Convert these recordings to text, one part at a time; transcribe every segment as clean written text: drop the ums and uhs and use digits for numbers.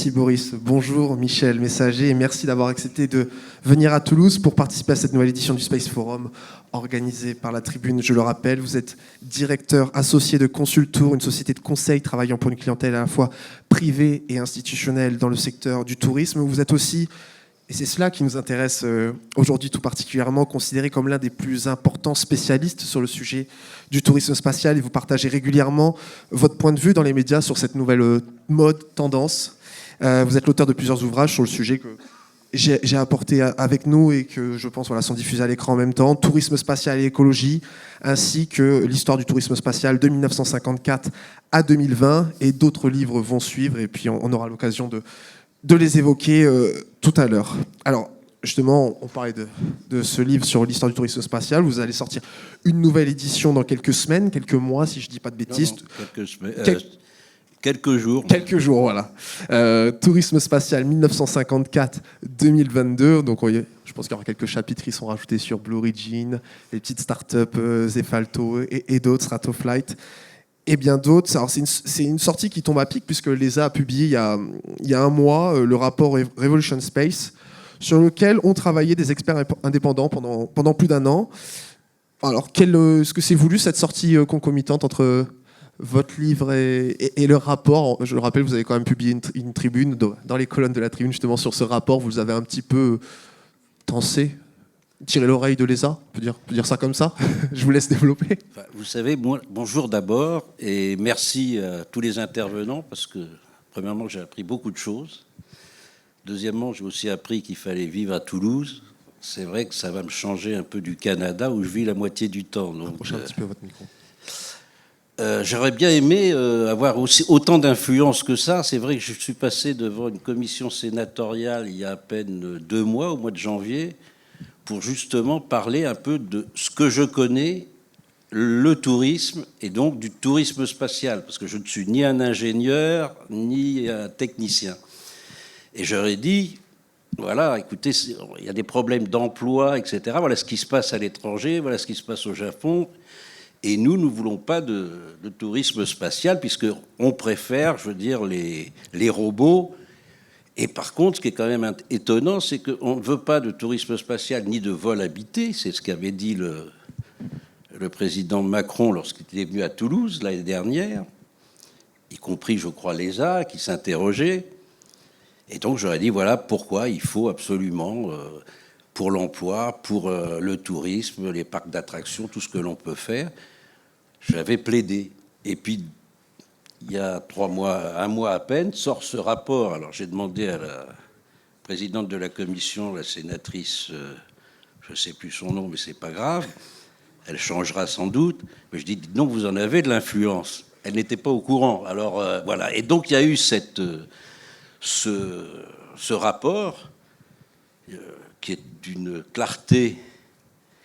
Merci Boris. Bonjour Michel Messager et merci d'avoir accepté de venir à Toulouse pour participer à cette nouvelle édition du Space Forum organisée par la Tribune. Je le rappelle, vous êtes directeur associé de Consultour, une société de conseil travaillant pour une clientèle à la fois privée et institutionnelle dans le secteur du tourisme. Vous êtes aussi, et c'est cela qui nous intéresse aujourd'hui tout particulièrement, considéré comme l'un des plus importants spécialistes sur le sujet du tourisme spatial et vous partagez régulièrement votre point de vue dans les médias sur cette nouvelle mode, tendance. Vous êtes l'auteur de plusieurs ouvrages sur le sujet que j'ai apporté avec nous et que je pense sont diffusés à l'écran en même temps. Tourisme spatial et écologie, ainsi que l'histoire du tourisme spatial de 1954 à 2020 et d'autres livres vont suivre et puis on aura l'occasion de les évoquer tout à l'heure. Alors, justement, on parlait de ce livre sur l'histoire du tourisme spatial. Vous allez sortir une nouvelle édition dans quelques semaines, quelques mois, si je ne dis pas de bêtises. Non, quelques semaines. Quelques jours. Quelques jours, voilà. Tourisme spatial 1954-2022. Donc, je pense qu'il y aura quelques chapitres qui sont rajoutés sur Blue Origin, les petites startups Zefalto et d'autres, Stratoflight. Et bien d'autres. Alors c'est une sortie qui tombe à pic puisque l'ESA a publié il y a un mois le rapport Revolution Space sur lequel ont travaillé des experts indépendants pendant plus d'un an. Alors, est-ce que c'est voulu cette sortie concomitante entre votre livre et le rapport? Je le rappelle, vous avez quand même publié une tribune dans les colonnes de la tribune justement sur ce rapport. Vous avez un petit peu tensé, tiré l'oreille de l'ESA, on peut dire ça comme ça. Je vous laisse développer. Enfin, vous savez, bonjour d'abord et merci à tous les intervenants parce que, premièrement, j'ai appris beaucoup de choses. Deuxièmement, j'ai aussi appris qu'il fallait vivre à Toulouse. C'est vrai que ça va me changer un peu du Canada où je vis la moitié du temps. Donc, approchez un petit peu votre micro. J'aurais bien aimé avoir aussi autant d'influence que ça. C'est vrai que je suis passé devant une commission sénatoriale il y a à peine 2 mois, au mois de janvier, pour justement parler un peu de ce que je connais, le tourisme, et donc du tourisme spatial, parce que je ne suis ni un ingénieur, ni un technicien. Et j'aurais dit, voilà, écoutez, il y a des problèmes d'emploi, etc. Voilà ce qui se passe à l'étranger, voilà ce qui se passe au Japon. Et nous ne voulons pas de tourisme spatial, puisqu'on préfère, je veux dire, les robots. Et par contre, ce qui est quand même étonnant, c'est qu'on ne veut pas de tourisme spatial ni de vol habité. C'est ce qu'avait dit le président Macron lorsqu'il est venu à Toulouse l'année dernière, y compris, je crois, l'ESA, qui s'interrogeait. Et donc, j'aurais dit, voilà pourquoi il faut absolument, pour l'emploi, pour le tourisme, les parcs d'attractions, tout ce que l'on peut faire, j'avais plaidé. Et puis, il y a 3 mois, 1 mois à peine, sort ce rapport. Alors, j'ai demandé à la présidente de la commission, la sénatrice, je ne sais plus son nom, mais c'est pas grave, elle changera sans doute. Mais je dis, non, vous en avez de l'influence. Elle n'était pas au courant. Alors, voilà. Et donc, il y a eu ce rapport qui est d'une clarté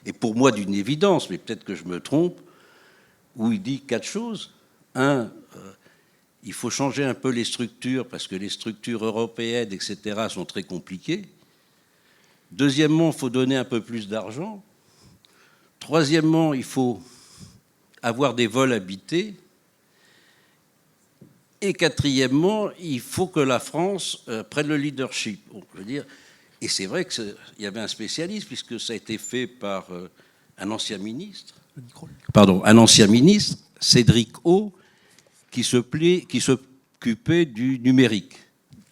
et pour moi d'une évidence, mais peut-être que je me trompe, où il dit 4 choses. 1, il faut changer un peu les structures parce que les structures européennes, etc., sont très compliquées. Deuxièmement, il faut donner un peu plus d'argent. Troisièmement, il faut avoir des vols habités. Et quatrièmement, il faut que la France prenne le leadership. Bon, je veux dire, et c'est vrai qu'il y avait un spécialiste, puisque ça a été fait par un ancien ministre, Cédric O, qui s'occupait du numérique.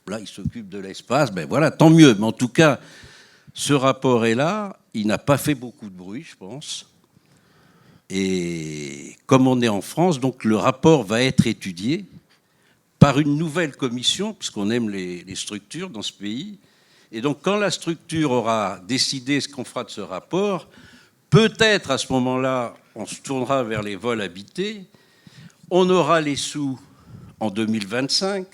Là, il s'occupe de l'espace, ben voilà, tant mieux. Mais en tout cas, ce rapport est là, il n'a pas fait beaucoup de bruit, je pense. Et comme on est en France, donc le rapport va être étudié par une nouvelle commission, puisqu'on aime les structures dans ce pays. Et donc, quand la structure aura décidé ce qu'on fera de ce rapport, peut-être à ce moment-là, on se tournera vers les vols habités, on aura les sous en 2025,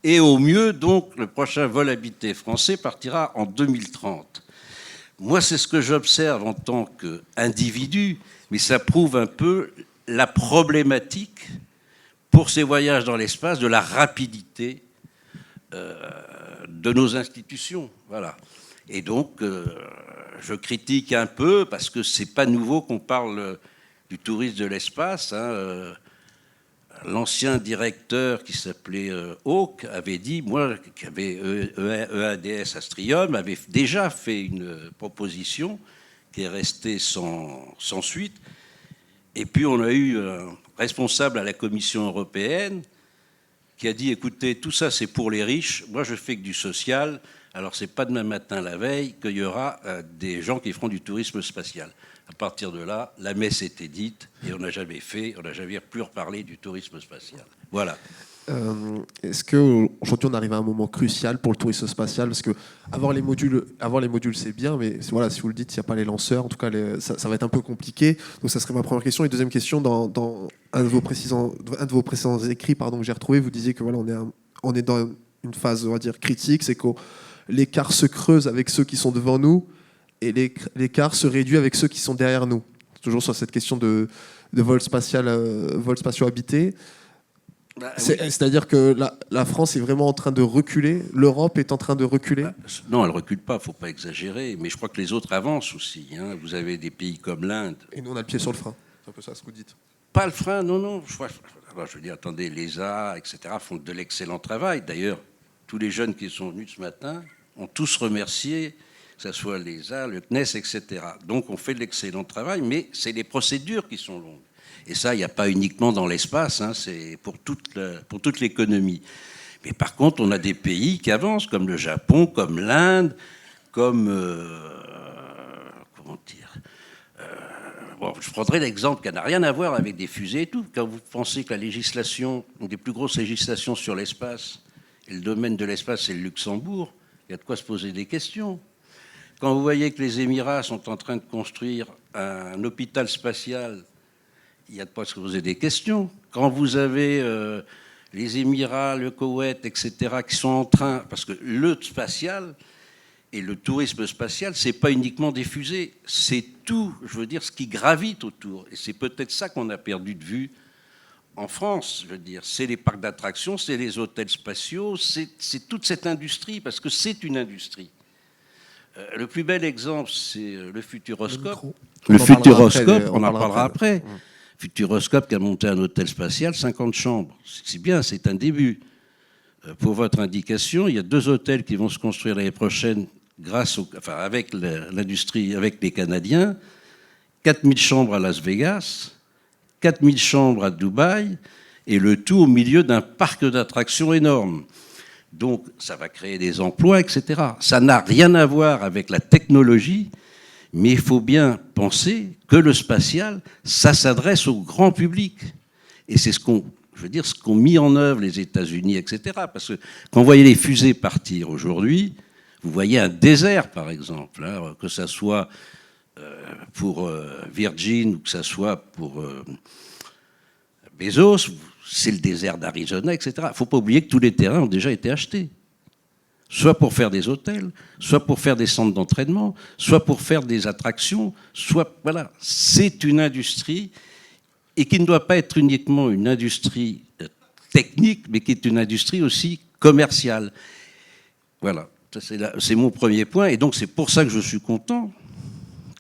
et au mieux, donc, le prochain vol habité français partira en 2030. Moi, c'est ce que j'observe en tant qu'individu, mais ça prouve un peu la problématique pour ces voyages dans l'espace, de la rapidité de nos institutions. Voilà. Et donc, je critique un peu, parce que c'est pas nouveau qu'on parle du tourisme de l'espace. l'ancien directeur qui s'appelait Hawke avait dit, moi, qui avait EADS Astrium, avait déjà fait une proposition qui est restée sans suite. Et puis on a eu un responsable à la Commission européenne qui a dit, écoutez, tout ça c'est pour les riches, moi je fais que du social, alors c'est pas demain matin la veille qu'il y aura des gens qui feront du tourisme spatial. À partir de là, la messe était dite et on n'a jamais plus reparlé du tourisme spatial. Voilà. Est-ce qu'aujourd'hui on arrive à un moment crucial pour le tourisme spatial? Parce que avoir les modules c'est bien, mais voilà, si vous le dites, s'il n'y a pas les lanceurs, en tout cas ça va être un peu compliqué. Donc ça serait ma première question. Et deuxième question, dans un de vos précédents écrits que j'ai retrouvé, vous disiez que voilà, on est dans une phase, on va dire, critique, c'est que l'écart se creuse avec ceux qui sont devant nous et l'écart se réduit avec ceux qui sont derrière nous. Toujours sur cette question de vol spatiaux habités. Bah, C'est-à-dire que la France est vraiment en train de reculer, l'Europe est en train de reculer. Non, elle ne recule pas, il ne faut pas exagérer, mais je crois que les autres avancent aussi. Hein. Vous avez des pays comme l'Inde. Et nous, on a le pied sur le frein. C'est un peu ça ce que vous dites. Pas le frein, non. Je veux dire, attendez, l'ESA, etc., font de l'excellent travail. D'ailleurs, tous les jeunes qui sont venus ce matin ont tous remercié, que ce soit l'ESA, le CNES, etc. Donc, on fait de l'excellent travail, mais c'est les procédures qui sont longues. Et ça, il n'y a pas uniquement dans l'espace, hein, c'est pour toute l'économie. Mais par contre, on a des pays qui avancent, comme le Japon, comme l'Inde, comme... comment dire bon, je prendrai l'exemple qui n'a rien à voir avec des fusées et tout. Quand vous pensez que la législation, une des plus grosses législations sur l'espace, et le domaine de l'espace, c'est le Luxembourg, il y a de quoi se poser des questions. Quand vous voyez que les Émirats sont en train de construire un hôpital spatial, il y a de quoi se poser des questions. Quand vous avez les Émirats, le Koweït, etc., qui sont en train... Parce que le spatial et le tourisme spatial, c'est pas uniquement des fusées, c'est tout, je veux dire, ce qui gravite autour. Et c'est peut-être ça qu'on a perdu de vue en France, je veux dire. C'est les parcs d'attractions, c'est les hôtels spatiaux, c'est toute cette industrie, parce que c'est une industrie. Le plus bel exemple, c'est le Futuroscope. Le Futuroscope, on en parlera après. Futuroscope qui a monté un hôtel spatial, 50 chambres. C'est bien, c'est un début. Pour votre indication, il y a 2 hôtels qui vont se construire l'année prochaine avec l'industrie, avec les Canadiens. 4000 chambres à Las Vegas, 4000 chambres à Dubaï, et le tout au milieu d'un parc d'attractions énorme. Donc, ça va créer des emplois, etc. Ça n'a rien à voir avec la technologie, mais il faut bien penser que le spatial, ça s'adresse au grand public. Et c'est ce qu'ont mis en œuvre les États-Unis, etc. Parce que quand vous voyez les fusées partir aujourd'hui, vous voyez un désert, par exemple, hein, que ça soit pour Virgin ou que ça soit pour Bezos, c'est le désert d'Arizona, etc. Il ne faut pas oublier que tous les terrains ont déjà été achetés. Soit pour faire des hôtels, soit pour faire des centres d'entraînement, soit pour faire des attractions, voilà. C'est une industrie, et qui ne doit pas être uniquement une industrie technique, mais qui est une industrie aussi commerciale. Voilà, c'est mon premier point, et donc c'est pour ça que je suis content,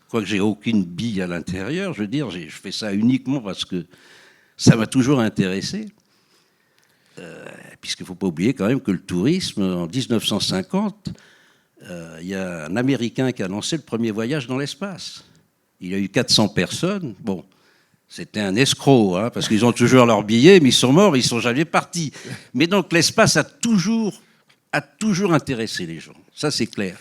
quoique j'ai aucune bille à l'intérieur, je veux dire, je fais ça uniquement parce que ça m'a toujours intéressé. Puisqu'il ne faut pas oublier quand même que le tourisme, en 1950, il y a un Américain qui a lancé le premier voyage dans l'espace. Il y a eu 400 personnes. Bon, c'était un escroc, hein, parce qu'ils ont toujours leurs billets, mais ils sont morts, ils ne sont jamais partis. Mais donc l'espace a toujours intéressé les gens. Ça, c'est clair.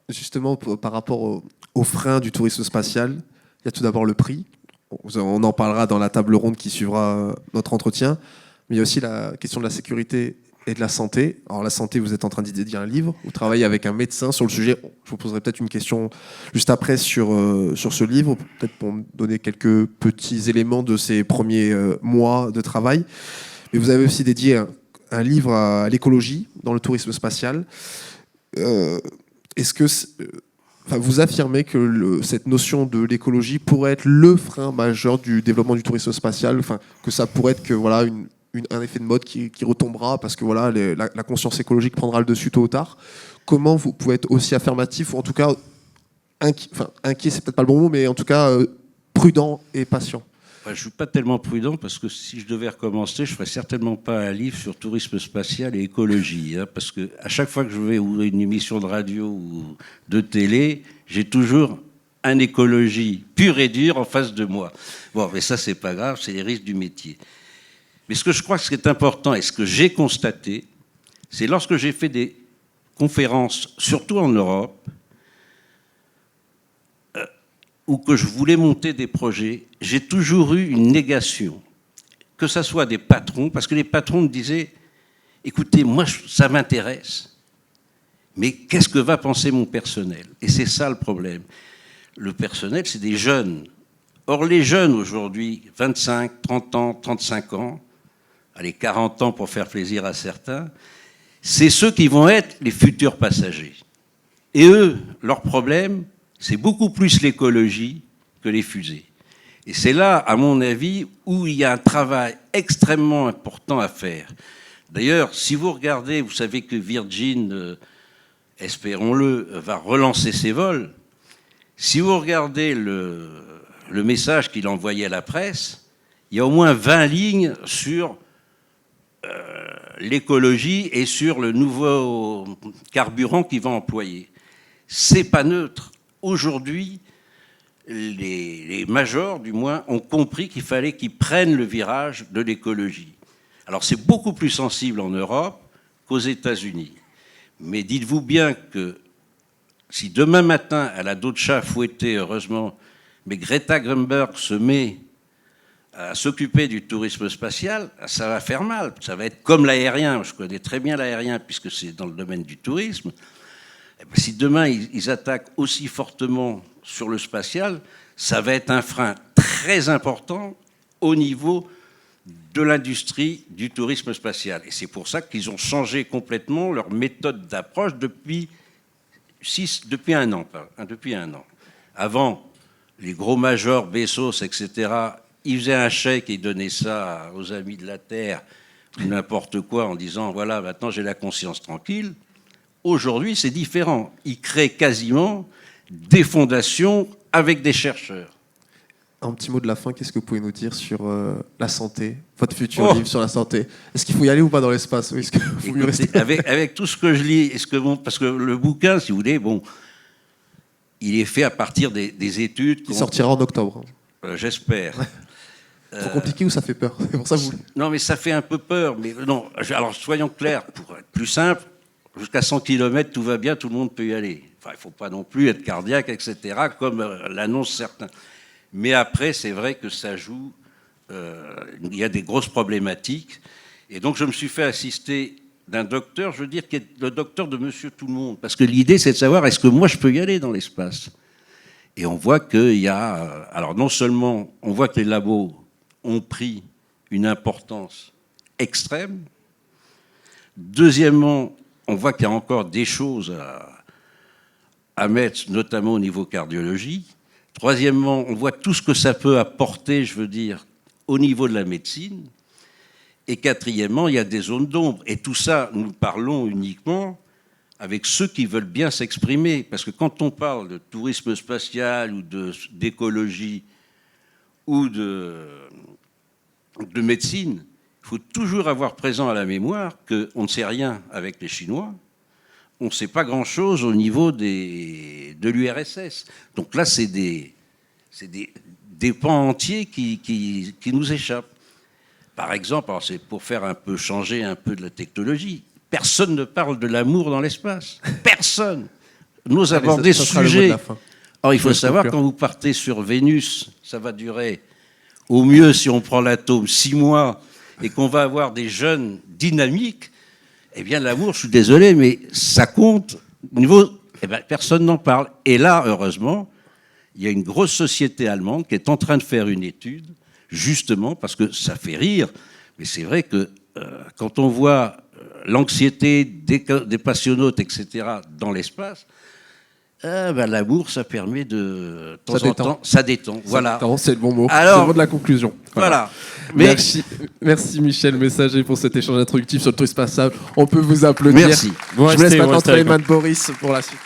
Justement, par rapport aux freins du tourisme spatial, il y a tout d'abord le prix. On en parlera dans la table ronde qui suivra notre entretien. Mais il y a aussi la question de la sécurité et de la santé. Alors la santé, vous êtes en train d'y dédier un livre. Vous travaillez avec un médecin sur le sujet. Je vous poserai peut-être une question juste après sur ce livre, peut-être pour me donner quelques petits éléments de ces premiers mois de travail. Mais vous avez aussi dédié un livre à l'écologie dans le tourisme spatial. Est-ce que vous affirmez que cette notion de l'écologie pourrait être le frein majeur du développement du tourisme spatial, que ça pourrait être que voilà un effet de mode qui retombera parce que voilà la conscience écologique prendra le dessus tôt ou tard. Comment vous pouvez être aussi affirmatif, ou en tout cas inquiet, c'est peut-être pas le bon mot, mais en tout cas prudent et patient? Je ne suis pas tellement prudent parce que si je devais recommencer, je ne ferais certainement pas un livre sur tourisme spatial et écologie. Parce qu'à chaque fois que je vais ouvrir une émission de radio ou de télé, j'ai toujours un écologie pur et dur en face de moi. Bon, mais ça, c'est pas grave, c'est les risques du métier. Mais ce que je crois que ce qui est important et ce que j'ai constaté, c'est lorsque j'ai fait des conférences, surtout en Europe, où que je voulais monter des projets, j'ai toujours eu une négation. Que ce soit des patrons, parce que les patrons me disaient « Écoutez, moi, ça m'intéresse, mais qu'est-ce que va penser mon personnel ?» Et c'est ça le problème. Le personnel, c'est des jeunes. Or, les jeunes aujourd'hui, 25, 30 ans, 35 ans, allez, 40 ans pour faire plaisir à certains, c'est ceux qui vont être les futurs passagers. Et eux, leur problème, c'est beaucoup plus l'écologie que les fusées. Et c'est là, à mon avis, où il y a un travail extrêmement important à faire. D'ailleurs, si vous regardez, vous savez que Virgin, espérons-le, va relancer ses vols. Si vous regardez le message qu'il a envoyé à la presse, il y a au moins 20 lignes sur l'écologie et sur le nouveau carburant qu'il va employer. C'est pas neutre. Aujourd'hui, les majors, du moins, ont compris qu'il fallait qu'ils prennent le virage de l'écologie. Alors, c'est beaucoup plus sensible en Europe qu'aux États-Unis. Mais dites-vous bien que si demain matin, elle a d'autres chats à fouetter, heureusement, mais Greta Thunberg se met à s'occuper du tourisme spatial, ça va faire mal. Ça va être comme l'aérien. Je connais très bien l'aérien puisque c'est dans le domaine du tourisme. Si demain ils attaquent aussi fortement sur le spatial, ça va être un frein très important au niveau de l'industrie du tourisme spatial. Et c'est pour ça qu'ils ont changé complètement leur méthode d'approche depuis un an. Avant, les gros majors, Bezos, etc., ils faisaient un chèque et ils donnaient ça aux amis de la Terre, ou n'importe quoi, en disant, voilà, maintenant j'ai la conscience tranquille. Aujourd'hui, c'est différent. Ils créent quasiment des fondations avec des chercheurs. Un petit mot de la fin, qu'est-ce que vous pouvez nous dire sur la santé, votre futur livre sur la santé? Est-ce qu'il faut y aller ou pas dans l'espace? Est-ce qu'il faut mieux rester avec tout ce que je lis, parce que le bouquin, si vous voulez, il est fait à partir des études. Il sortira en octobre. J'espère. Trop compliqué ou ça fait peur? C'est pour ça que vous... Non, mais ça fait un peu peur. Mais non, alors soyons clairs, pour être plus simple, jusqu'à 100 km, tout va bien, tout le monde peut y aller. Enfin, il ne faut pas non plus être cardiaque, etc., comme l'annoncent certains. Mais après, c'est vrai que ça joue. Il y a des grosses problématiques. Et donc, je me suis fait assister d'un docteur, je veux dire, qui est le docteur de Monsieur Tout-le-Monde. Parce que l'idée, c'est de savoir, est-ce que moi, je peux y aller dans l'espace? Et on voit qu'il y a... Alors, non seulement, on voit que les labos ont pris une importance extrême. Deuxièmement, on voit qu'il y a encore des choses à mettre, notamment au niveau cardiologie. Troisièmement, on voit tout ce que ça peut apporter, je veux dire, au niveau de la médecine. Et quatrièmement, il y a des zones d'ombre. Et tout ça, nous parlons uniquement avec ceux qui veulent bien s'exprimer. Parce que quand on parle de tourisme spatial ou d'écologie ou de médecine, il faut toujours avoir présent à la mémoire qu'on ne sait rien avec les Chinois. On ne sait pas grand-chose au niveau de l'URSS. Donc là, c'est des pans entiers qui nous échappent. Par exemple, alors c'est pour faire changer un peu de la technologie, personne ne parle de l'amour dans l'espace. Personne n'ose aborder ce sujet. Alors il faut savoir, quand vous partez sur Vénus, ça va durer, au mieux, si on prend l'atome, 6 mois, et qu'on va avoir des jeunes dynamiques, eh bien, l'amour, je suis désolé, mais ça compte. Au niveau, personne n'en parle. Et là, heureusement, il y a une grosse société allemande qui est en train de faire une étude, justement, parce que ça fait rire, mais c'est vrai que quand on voit l'anxiété des passionnautes, etc., dans l'espace, l'amour, ça permet de temps en temps, ça détend. Voilà. C'est le bon mot. Alors, c'est le mot de la conclusion. Voilà. Merci Michel Messager pour cet échange introductif sur le tourisme spatial. On peut vous applaudir. Merci. Je vous laisse maintenant Boris pour la suite.